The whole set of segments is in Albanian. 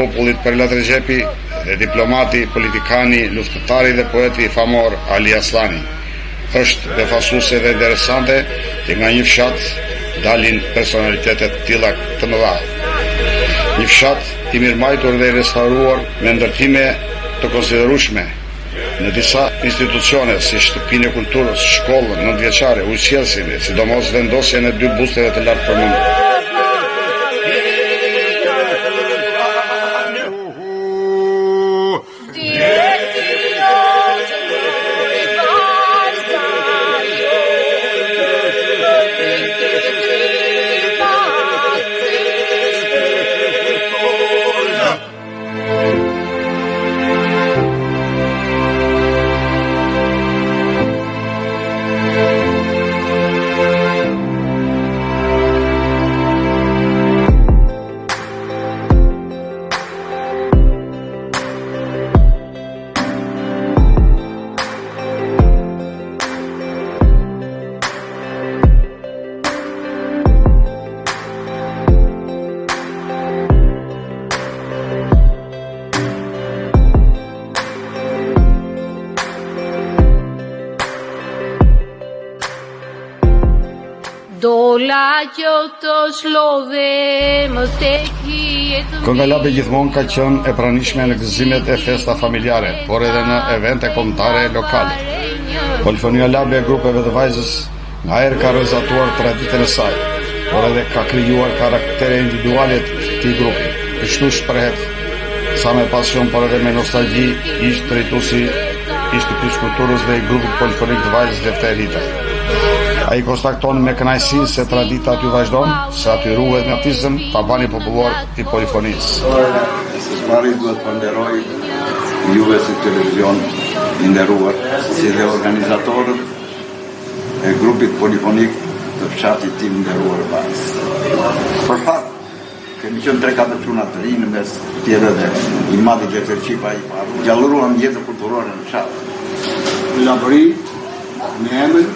Popullit Perlat Rexhepi dhe diplomati, politikani, luftëtari dhe poeti famor Ali Aslani. Është befasuese dhe interesante që nga një fshat dalin personalitetet tilla të mëdha. Një fshat i mirëmbajtur dhe i restauruar me ndërtime të konsiderueshme në disa institucione si Shtëpinë e Kulturës, shkollën nëntëvjeçare, ujësjelsin, sidomos vendosjen e 2 busteve të lartë përmendur. Kënga Labe gjithmonë ka qenë e pranishme në gëzimet e festa familjare, por edhe në evente kombëtare lokale. Polifonia Labe e grupeve të vajzës nga herë ka rrezatuar traditën e saj, por edhe ka krijuar karaktere individuale të këtij grupi. Kështu shprehet sa me pasion, por edhe me nostalgji, ish drejtuesi i Shtëpisë Kulturës dhe i grupit polifonik të vajzës Lefterita. Ai konstaton me kënaqësi se tradita aty vazhdon, se aty ruhet natizëm, tabani popullor i polifonisë. Së pari duhet përnderoj juve si televizion i nderuar, si dhe organizatorët e grupit polifonik të fshatit tim nderuar vajzë. Për fat, kemi qenë 3-4 çuna të rinë mes tjerë dhe i madhi Gjeterqipa i parë. Gjallëruam jetën kulturore në fshat. Labëri, me emër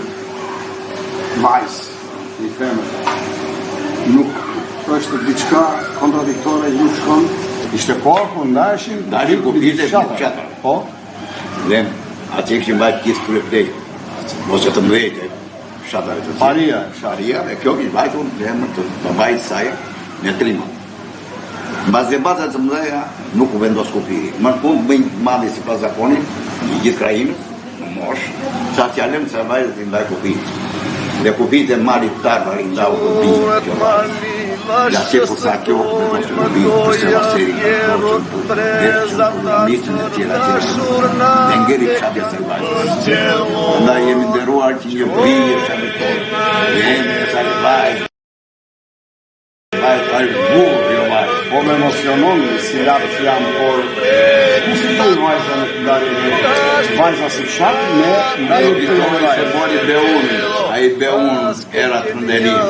vajzë, i femër. Nuk është diçka kontradiktore, ju shkon. Ishte kohë kur ndaheshin kupite në fshat. Po? Dhe atë kishin bajt gjithë kërë plej. Mos e të mëdhejtë, fshatare të Paria, dhe kjo kishin bajtur në emër të babait saj në klima. Mbas debatet të mëdheja nuk u vendos kupi. Më punë bëjnë madhi si pas zakonit, i gjithë krajinës, në mosh, sa t'jalem se vajzët i ndaj kupi. Dhe kupit e marit tarë i ndau kupi kjo vajzë. Ja që përsa kjo vendos kupi, përse vaseri, programistin e tjera dhe ngeri fshatja se vajzës. Nda jemi nderuar që një bëjë fshatit tonë, dhe jemi e sa vajzë. Po me emocionon si lapë që jam, por ku si të i vajza në ndarje vajza si fshat me ndarje të vajza. Se bori Beuni, a i Beun era të ndelinë,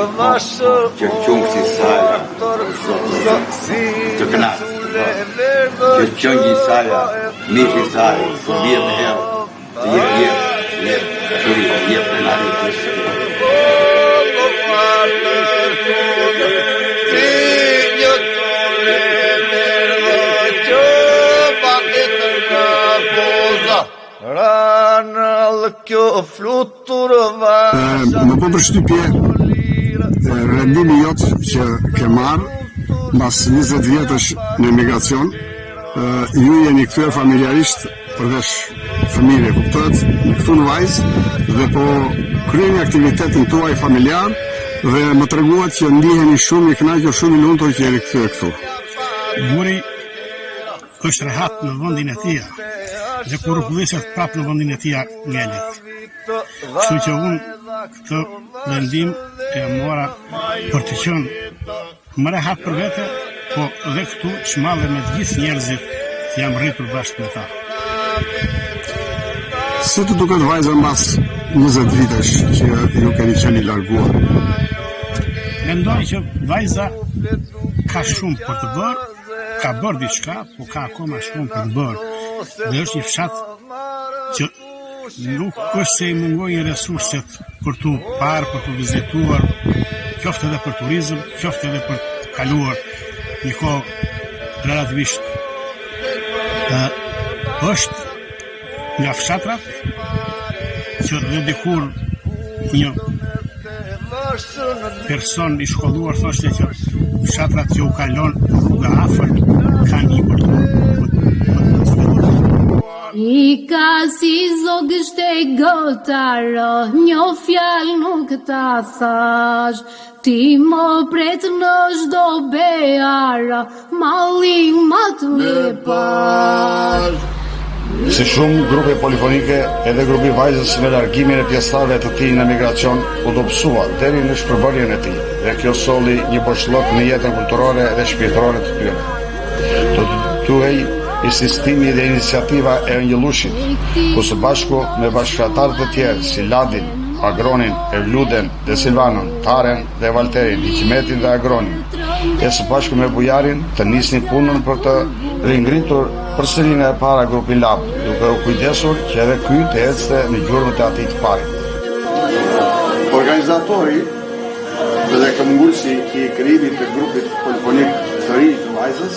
që qëngë si saja, të knasë, që qëngë i saja, mish i saja, të bje me herë, të jep në nari të shkë. Më po përshtypje rendimi jot që ke marrë mbas 20 vjetësh në emigracion, ju jeni kthyer familjarisht përveç fëmijëve, kuptohet, në këtu në vajzë dhe po kryeni aktivitetin tuaj familjar dhe më treguat që ndiheni shumë i kënaqur, shumë i lumtur që jeni kthyer këtu. Buri është rehat në vendin e tij. Dhe kur rrugëllisët prapë në vendin e tij ngelet. Kështu që unë këtë vendim e mora për të qenë më rehat për vete, po dhe këtu çmallë me të gjithë njerëzit që jam rritur bashkë me ta. Si të duket vajza mbas 20 vitesh që ju keni qenë i larguar? Mendoj që vajza ka shumë për të bërë, ka bërë diçka, po ka akoma shumë për të bërë. Dhe është një fshat që nuk është se i mungojnë resurset për të parë, për të vizituar, qoftë edhe për turizëm, qoftë edhe për të kaluar një kohë relativisht është nga fshatrat që dhe dikur një person i shkolluar thoshte që fshatrat që u kalon rruga afër kanë një I ka si zogësht e gotaro, një fjalë nuk ta thash, ti më pret në shdo beara, malin ma të lepash. Si shumë grupe polifonike, edhe grupi vajzës me largimin e pjesëtarëve të tij në emigracion u dobësua deri në shpërbërjen e tij, dhe kjo solli një boshllok në jetën kulturore dhe shpirtërore të tyre. Të tuaj insistimi dhe iniciativa e Ëngjëllushit, ku së bashku me bashkëtarët e tjerë si Ladin, Agronin, Evluden dhe Silvanon, Taren dhe Valterin, Hikmetin dhe Agronin, e së bashku me Bujarin të nisnin punën për të ringritur përsëri nga e para grupi Lab, duke u kujdesur që edhe ky të ecte në gjurmët e atij të parit. Organizatori dhe këmbgulsi I krijimit të grupit polifonik të ri të vajzës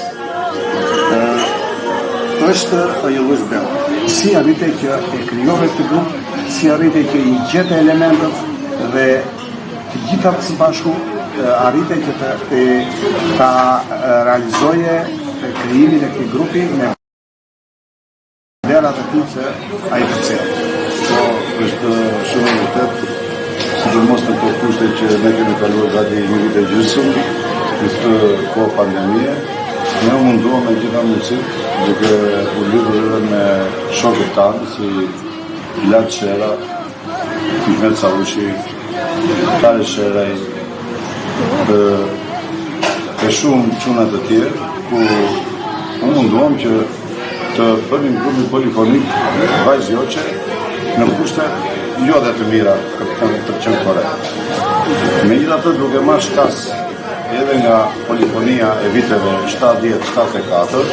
është Ëngjëllush Bella. Si arrite që e krijove këtë grup, si arrite që I gjete elementët dhe të gjitha së bashku arrite që ta realizoje krijimin e këtij grupi me vlerat e tij që ai përcjell. Po, është shumë e vërtet, sidomos në këto kushte që ne kemi kaluar gati një vit e gjysmë, në këtë kohë pandemie, ne u munduam me gjitha mundësitë, duke u lidhur edhe me shokët tanë, si Lad Shera, Hikmet Savushi, Tare Sheraj, e shumë çuna të tjerë, ku u munduam që të bënim grupin polifonik vajzë joqe në kushte jo dhe të mira të qenë korrekt. Megjithatë, duke marrë shkas edhe nga polifonia e viteve 70-74,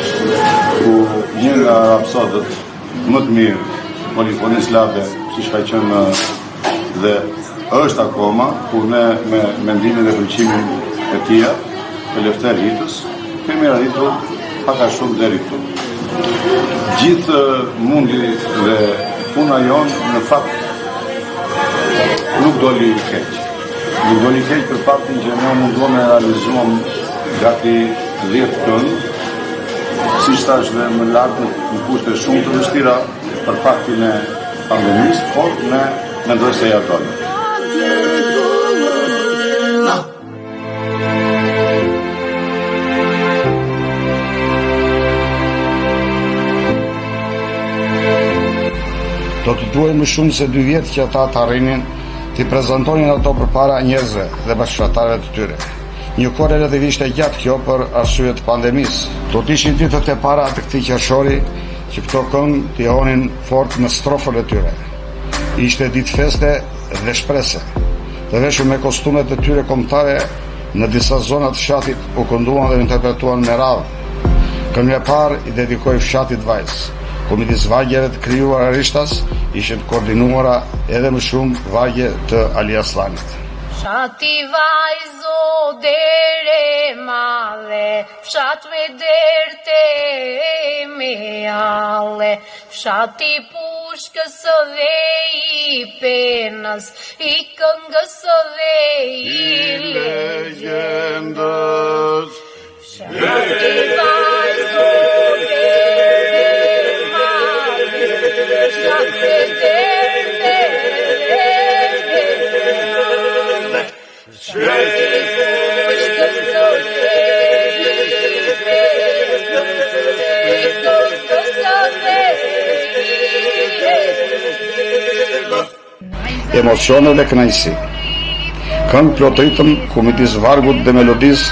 ku një nga rapsodët më të mirë polifonisë labe, siç ka qenë dhe është akoma, ku ne me mendimin e pëlqimin e tij, Elefter Hitës, kemi arritur paka shumë deri këtu. Gjithë mundi dhe puna jonë në fakt nuk doli keq. Nuk doli keq për faktin që ne munduam e realizuam gati 10 këngë, siç thash dhe më lart në kushte shumë të vështira për faktin e pandemisë, por ne mendoj se ja doli. Do të duaj më shumë se 2 vjetë që ata të arrinin t'i prezentonin ato përpara njerëzve dhe bashkëtarëve të tyre. Një kohë relativisht e gjatë kjo për arsye të pandemisë. Do të ishin ditët e para të këtij qershori që këto këngë t'i honin fort në strofën e tyre. Ishte ditë feste dhe shprese, të veshur me kostumet e tyre kombëtare në disa zona të fshatit u kënduan dhe interpretuan me radhë. Këngën e parë I dedikoi fshatit vajzë. Ku midis vagjeve të krijuara Rishtas ishin të koordinuara edhe më shumë vagje të Ali Aslanit. Fshati vajzo dere male, fshat me derte me ale, fshati pushkës dhe I penas, I këngës dhe I legjendës. Fshati vajzo Emocione dhe kënaqësi. Këngë plot ritëm ku midis vargut dhe melodisë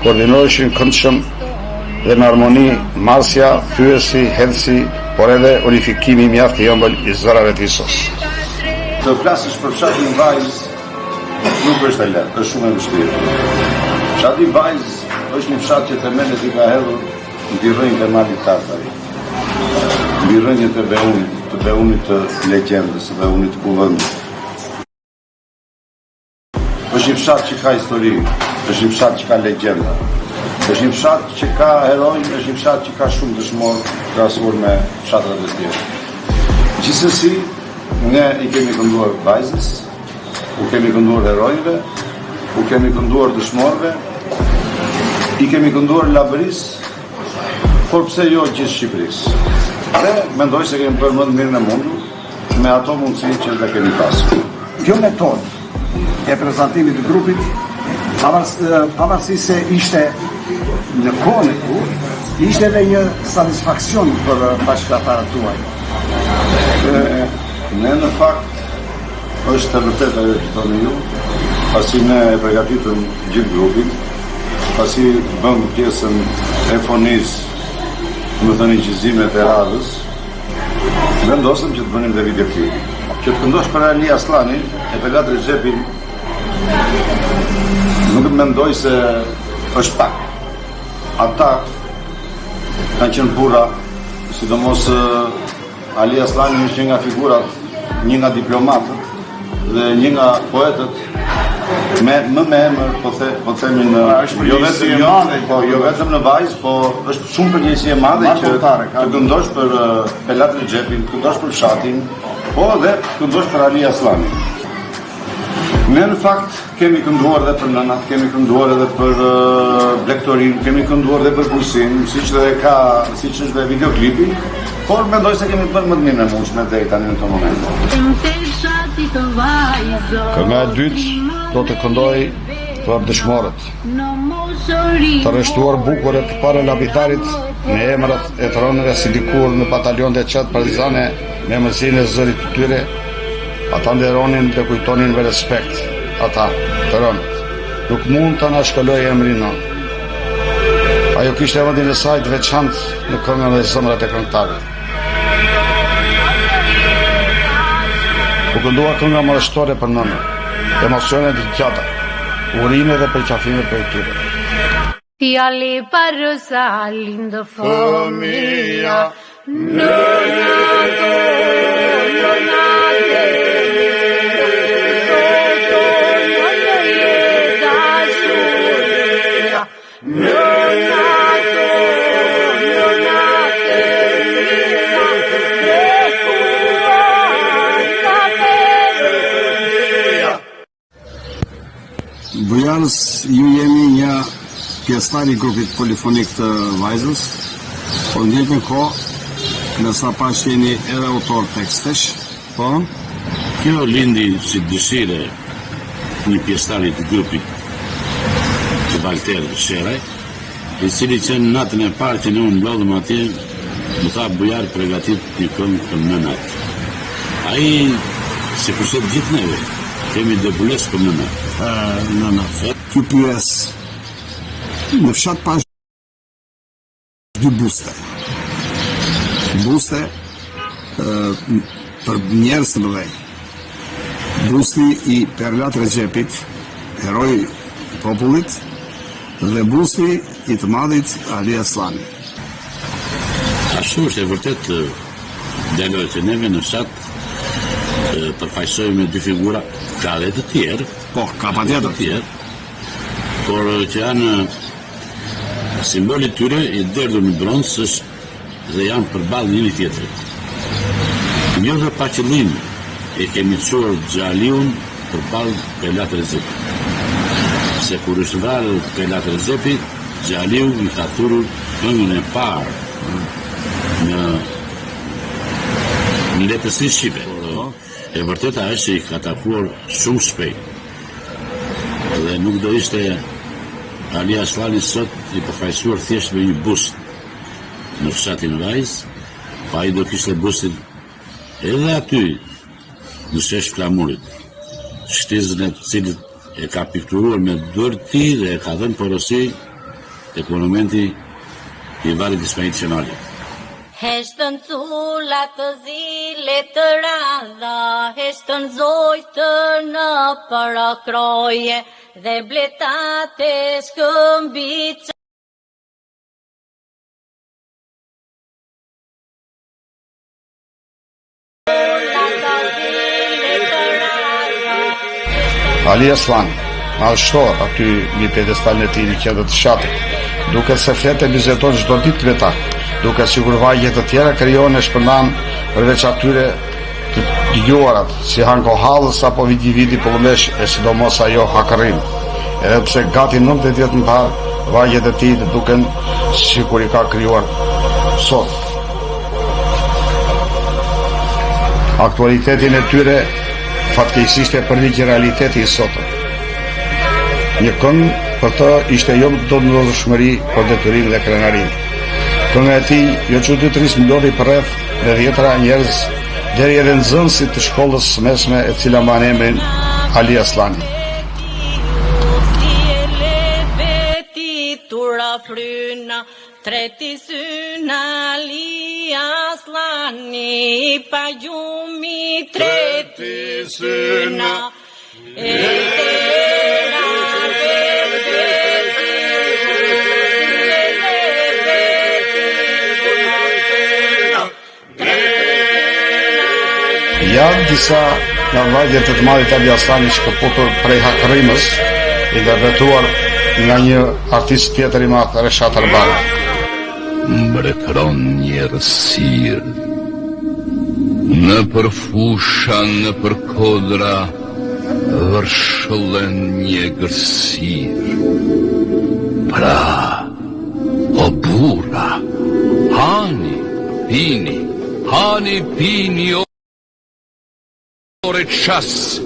koordinoheshin këndshëm dhe me harmoni marsja, thyesi, hedhsi, por edhe unifikimi mjaft I ëmbël I zërave të Isos. Të flasësh për fshatin vajzë nuk është e lehtë, është shumë e vështirë. Fshati vajzë është një fshat që themelet I ka hedhur mbi rrënjët e malit Tartari, mbi rrënjët e Beunit të legjendës, Beunit të kuvendit. Është një fshat që ka histori, është një fshat që ka legjenda. Është një fshat që ka heroj, është një fshat që ka shumë dëshmor krahasuar me fshatrat e tjerë. Gjithsesi, ne I kemi kënduar vajzës, u kemi kënduar herojve, u kemi kënduar dëshmorve, I kemi kënduar labërisë, por pse jo gjithë Shqipërisë. Dhe mendoj se kemi bërë më të mirën e mundur me ato mundësi që dhe kemi pasur. Kjo metodë e prezantimit të grupit, pavarësisht se ishte në kohën e kur, ishte edhe një satisfaksion për bashkëtarët tuaj. Ne në fakt është e vërtet ajo që thoni ju, pasi ne e përgatitëm gjithë grupin, pasi bëm pjesën e fonisë, më thënë incizimet e radhës, vendosëm që të bënim dhe videoklip. Që të këndosh për Ali Aslani e Pelat Recepin, nuk mendoj se është pak. Ata kanë qenë burra, sidomos Ali Aslani është një nga figurat, një nga diplomatët dhe një nga poetët më me emër, po themi në jo vetëm në vajzë, po është shumë përgjegjësi e madhe që të këndosh për Pelat Recepin, të këndosh për fshatin, po dhe të këndosh për Ali Aslanin. Ne në fakt kemi kënduar dhe për nënat, kemi kënduar edhe për Blektorin, kemi kënduar dhe për Kursin, siç është dhe videoklipi, por mendoj se kemi bërë më të mirë në mundshme deri tani në këtë moment. Kënga e dytë do të këndoj për dëshmorët. Të rreshtuar bukuret para labitarit me emrat e të rënëve si dikur në batalion dhe qëtë partizane me emërsinë e zërit të tyre, ata nderonin dhe kujtonin me respekt ata të rënët. Nuk mund të na shkëlloj emrin në. Ajo kishte vendin e saj të veçantë në këngën dhe zemrat e këngëtarëve. U këndua kënga marrështore për nënën, emocione të gjata, urime dhe përqafime për tyre. Fjali për Rosalindë fëmija, Bujarës, ju jemi një pjesëtar I grupit polifonik të vajzës, por në njëjtën kohë, në sa pas jeni edhe autor tekstesh, po? Kjo lindi si dëshire një pjesëtari të grupit të Valter Sheraj, I cili që në natën e parë që ne unë mblodhëm atje, më tha Bujar pregatit një këngë për nënat. Ai, si kurse gjithë neve, kemi debules për nënat. Kjo pyes, në fshat pas dy buste. Buste për njerëz të mëdhenj. Busti I Pelat Recepit, heroi I popullit, dhe busti I të madhit Ali Aslani. Ashtu është e vërtet djaloj që neve në fshat përfaqësojmë dy figura, ka dhe të tjerë, po, ka patjetër të tjerë, por që janë simbolit tyre I derdhur në bronzë dhe janë përballë njëri tjetrit. Jo dhe pa qëllim e kemi çuar Xhaliun përballë Pelat Recepit. Se kur është vrarë Pelat Rezepi, Xhaliu I ka thurur këngën e parë në letësi shqipe. E vërteta është që I ka takuar shumë shpejt. Dhe nuk do ishte Ali Aslani sot I përfaqësuar thjesht me një bust në fshatin Vajzë, pa ai do kishte bustin edhe aty në shesh flamurit, shtizën e cilit e ka pikturuar me dorë të tij dhe e ka dhënë porosi tek monumenti I Varit Ismail Qenalit. Heshtën cullat të zile të radha, heshtën zojtë në parakroje, dhe bletate shkëmbica. Ali Aslan, madhështor aty një pedestal në tij në qendër të fshatit. duke se fletë e bizeton çdo ditë me ta, duke sigur vajgje të tjera krijohen e shpërndan përveç atyre të dëgjuarat, si Hanko Hallës apo Vidi Pullumesh e sidomos ajo Hakarrim. Edhe pse gati 90 vjet më parë, vajgjet e tij duken sikur i ka krijuar sot. Aktualitetin e tyre fatkeqësisht e përligj realiteti i sotëm. Një këngë për të ishte jo domosdoshmëri, por detyrim dhe krenarim. Kënga e tij jo çuditërisht mblodhi për rreth dhe dhjetëra njerëz, deri edhe nxënësit të shkollës së mesme e cila mban emrin Ali Aslani. Fryna, treti syna Ali Aslani, pa gjumi treti syna, e tëra Janë disa nga vajgjet të madhit Ali Aslani shkëputur prej Hakarrimës, interpretuar nga një artist tjetër i madh, Reshat Arbani. Mbretëron një rësir, në përfusha, në përkodra, vërshëllen një gërsir. Pra, o bura, hani, pini, ore qas,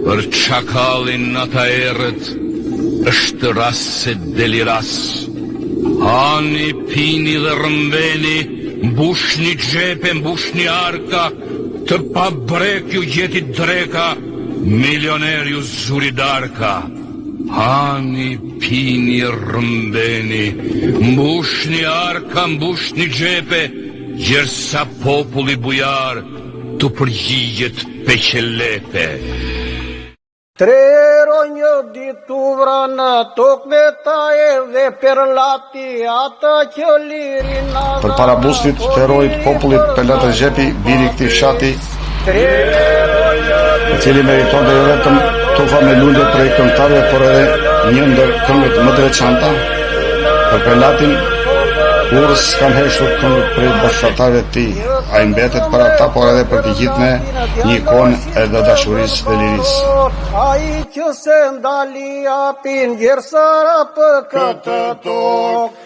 për çakallin ata erët, është ras se deliras. Hani, pini dhe rëmbeni, mbushni gjepe, mbushni arka, të pa brek ju gjeti dreka, milioner ju zuri darka. Hani, pini, rëmbeni, mbushni arka, mbushni gjepe, gjersa populli bujar, të përgjigjet peqelepe. Trero një ditë u vra në tokë me ta edhe per lati ata që lirin. Për para bustit të herojit popullit Pelat Xhepi, biri këtij fshati, i cili meriton dhe jo vetëm tufa me lule prej këngëtarëve, por edhe një ndër këngët më të veçanta. Për Pelatin, kurrës kanë heshtur këngët prej bashkëtarëve të tij. Ai mbetet për ata, por edhe për të gjithë ne, një ikonë e dashurisë dhe lirisë. Ai që se ndali apin gjersara për këtë tokë.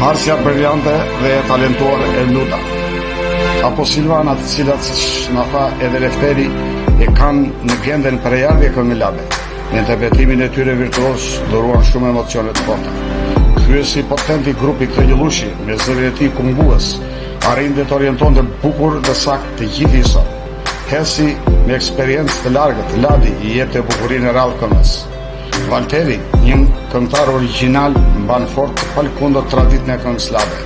Marsja briljante dhe e talentuar Erluda, apo Silvana, të cilat, siç na tha edhe Lefteri, e kanë në gjendën për ardhje këngëlabe. Në interpretimin e tyre virtuoz dhuruan shumë emocione të forta. Kryesi potent i grupi Këngëllushi, me zërin e tij kumbues, arrin të orientonte bukur dhe saktë të gjithë isot. Hesi, me eksperiencë të largët, Ladi i jepte bukurinë e rrallë këngës. Valteri, një këngëtar origjinal, mban fort të palkundër traditën e këngës slabe.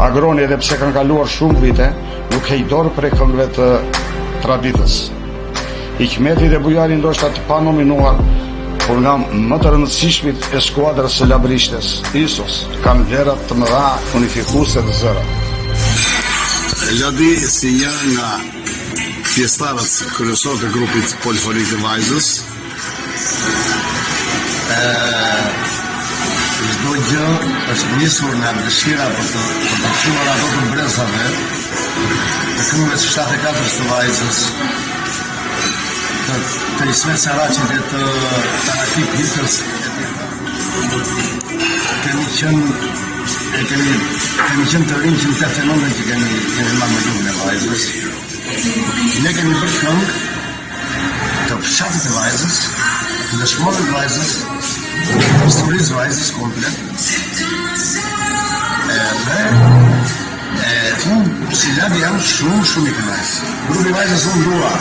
Agroni, edhe pse kanë kaluar shumë vite, nuk hej dorë prej këngëve të traditës. Hikmeti dhe Bujari ndoshta të panominuar, por nga më të rëndësishmit e skuadrës së labrishtes, Isos, kanë vlerat të mëdha unifikuese të zëra. Ladi si një nga pjesëtarët kryesor të grupit polifonik të vajzës, çdo gjë është nisur nga dëshira për të quar ato të brezave, të këngëve të 74 të vajzës, të Ismet Saraqit e të Tanakip Hitës. Kemi qenë të rinj që në të fenomen që kemi marrë me grupin e vajzës. Ne kemi bërë këngë të fshatit e vajzës, në shmorën të vajzës, historisë vajzës komplet. Unë si Ladi jam shumë i kënaqur. Grupi vajzës unë dua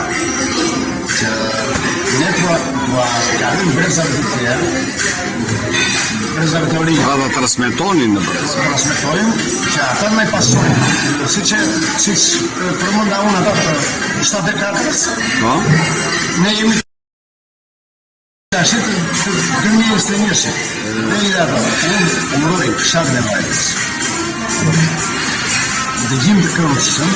që ne tua karim brezave të tjerë, brezave të rinj. Dhe transmetonin në brezë. Transmetojnë që ata me pasojnë, siç përmenda unë ata të 74-s, ne jemi Ashtë të este njëshit, dhe i dhe unë uroj fshat dhe vajtës. Dëgjim të këndshëm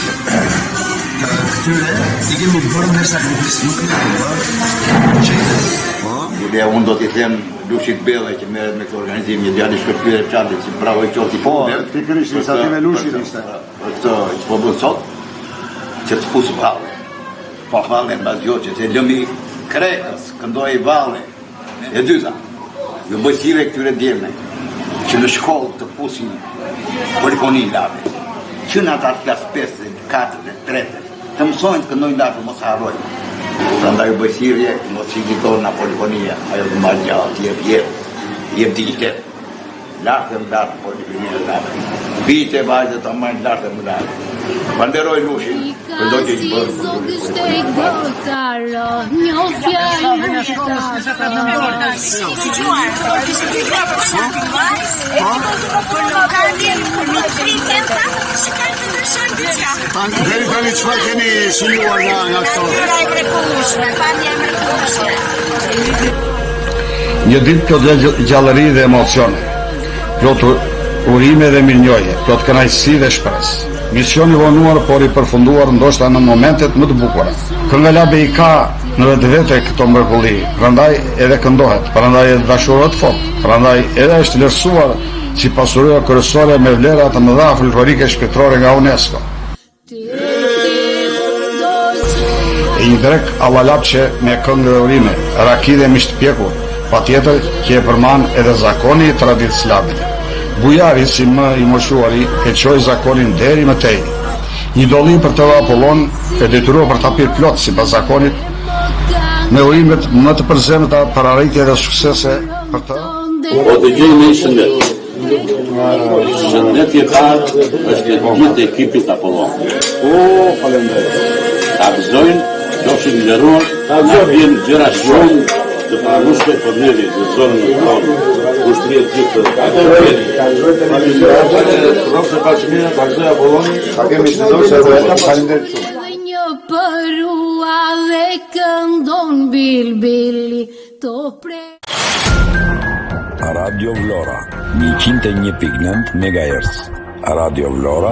të këtyre i kemi bërë në sakrifisë, nuk në bërë qëjtës. Unë do t'i them Lushit Bella që merret me këtë organizim, një djalë i shkëlqyer çantë që bravo i qoftë. Po, pikërisht iniciativë Lushit ishte. Këtë që po bën sot, që të pusë valle. Po valle mbas gjoçë, se lëmi Krekës, këndoi valle. E dyta, ju bëj thirrje këtyre djemve që në shkollë të pusin polifonin lave. Që në ata klasë 5, 4, 3, të mësojnë të këndojnë lave, mos harrojnë. Prandaj u bëj thirrje, mos shqetëson nga polifonia, ajo të marrë gjatë, jep dignitet. Lartë polifonia lave. Bite vajzë të marrë lartë më lartë. Panderoj Lushin, përdo që i bërë. Deri tani çfarë keni shijuar nga këto? Një ditë plot gjallëri dhe emocione, plot urime dhe mirënjohje, plot kënaqësi dhe shpresë. Misioni vonuar por i përfunduar ndoshta në momentet më të bukura. Kënga Labe i ka në vetvete këto mrekulli, prandaj edhe këndohet, prandaj edhe dashurohet fort, prandaj edhe është vlerësuar si pasuria kryesore me vlera të mëdha folklorike shpirtërore nga UNESCO. E një drek Allalapçe me këngë dhe urime, raki dhe misht pjekur, patjetër që e përman edhe zakoni i traditës slavike. Bujari, si më i moshuari, e qoj zakonin deri më tej. Një dolli për të Apollon e detyrua për ta pirë plot si pas zakonit, me urimet më të përzemëta për arritje dhe suksese për të. O të gjej me i shëndet. Shëndet jetar është e gjithë ekipit Apollon. Ta gëzojnë, qofshin nderuar, na vjen gjëra shumë të pranueshme për neve në zonën e tonë. Ushtria gjithë Rrofse Paqmina, Bagzoj Apolloni, ta kemi shëndosë edhe faleminderit shumë. Dhe një përua dhe këndon bilbili to pre. Radio Vlora 101.9 MHz. Radio Vlora